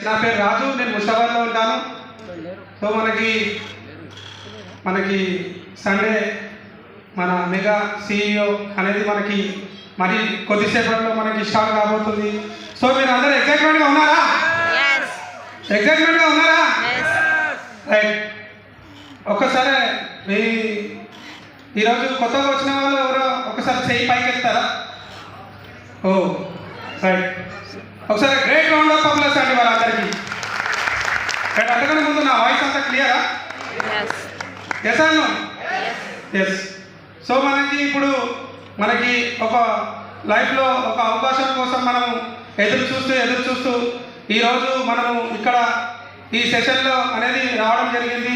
నా పేరు రాజు, నేను ముస్తాబాద్లో ఉంటాను. సో మనకి సండే మన మెగా CEO అనేది మనకి మరి కొద్దిసేపట్లో మనకి స్టార్ట్ కాబోతుంది. సో మీరు అందరూ ఎక్సైట్మెంట్గా ఉన్నారా? ఎక్సైట్మెంట్గా ఉన్నారా? రైట్. ఒక్కసారి ఈరోజు కొత్తగా వచ్చిన వాళ్ళు ఎవరో ఒకసారి చెయ్యి పైకి ఎత్తారా? ఓ రైట్. ఒకసారి గ్రేట్ రౌండ్ ఆఫ్ అప్లాస్ అండి వాళ్ళందరికీ. రైట్. అంతకన్నా ముందు నా వాయిస్ అంతా క్లియరా? ఎస్ అను? ఎస్. సో ఇప్పుడు మనకి ఒక లైఫ్లో ఒక అవకాశం కోసం మనం ఎదురు చూస్తూ ఈరోజు మనము ఇక్కడ ఈ సెషన్లో అనేది రావడం జరిగింది.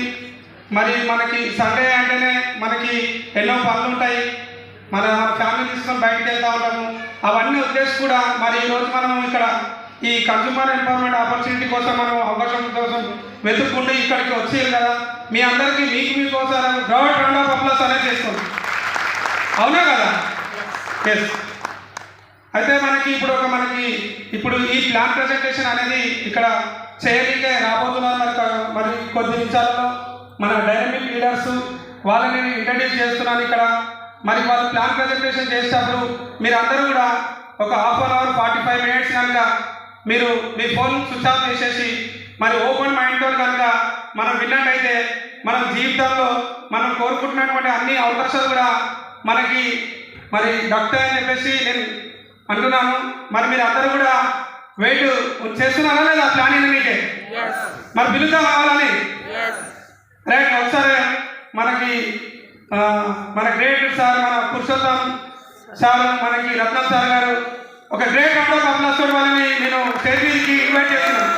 మరి మనకి సండే అంటేనే మనకి ఎన్నో పనులు ఉంటాయి. మన ఫ్యామిలీ తీసుకొని బయటకు వెళ్తూ ఉంటాము. అవన్నీ వదిలేసి కూడా మరి ఈరోజు మనము ఇక్కడ ఈ కన్స్యూమర్ ఎంపవర్మెంట్ ఆపర్చునిటీ కోసం మనం అవకాశం కోసం వెతుక్కుంటూ ఇక్కడికి వచ్చేది కదా. మీ అందరికీ మీకోసం గ్రౌండ్ రౌండ్ ఆఫ్ అప్లాస్ అనేది చేసుకోండి. అవునా కదా? ఎస్. అయితే మనకి ఇప్పుడు ఈ ప్లాన్ ప్రజెంటేషన్ అనేది ఇక్కడ చేయడానికే రాబోతున్నారు. మరి కొద్ది నిమిషాలలో మన డైనమిక్ లీడర్స్ వాళ్ళని ఇంట్రడ్యూస్ చేస్తున్నాను ఇక్కడ. మరి వాళ్ళు ప్లాన్ ప్రజెంటేషన్ చేసేటప్పుడు మీరు అందరూ కూడా ఒక హాఫ్ అన్ అవర్ 45 మినిట్స్ కనుక మీరు మీ ఫోన్ స్విచ్ ఆఫ్ చేసేసి మరి ఓపెన్ మైండ్తో కనుక మనం విన్నట్టయితే మనం జీవితంలో మనం కోరుకుంటున్నటువంటి అన్ని అవకాశాలు కూడా మనకి మరి దక్కుతాయని చెప్పేసి నేను అంటున్నాను. మరి మీరు అందరూ కూడా వెయిట్ చేస్తున్నారా లేదా ప్లానింగ్ మీకే? మరి పిలుద్దాం కావాలని. రైట్. ఒకసారి మన గ్రేట్ సార్, మన పురుషోత్తం సార్, మనకి రత్నం సార్ గారు ఒక గ్రేట్ రౌండ్ ఆఫ్ అప్లాస్ వాళ్ళని నేను స్టేజ్ మీదకి ఇన్వైట్ చేస్తున్నాను.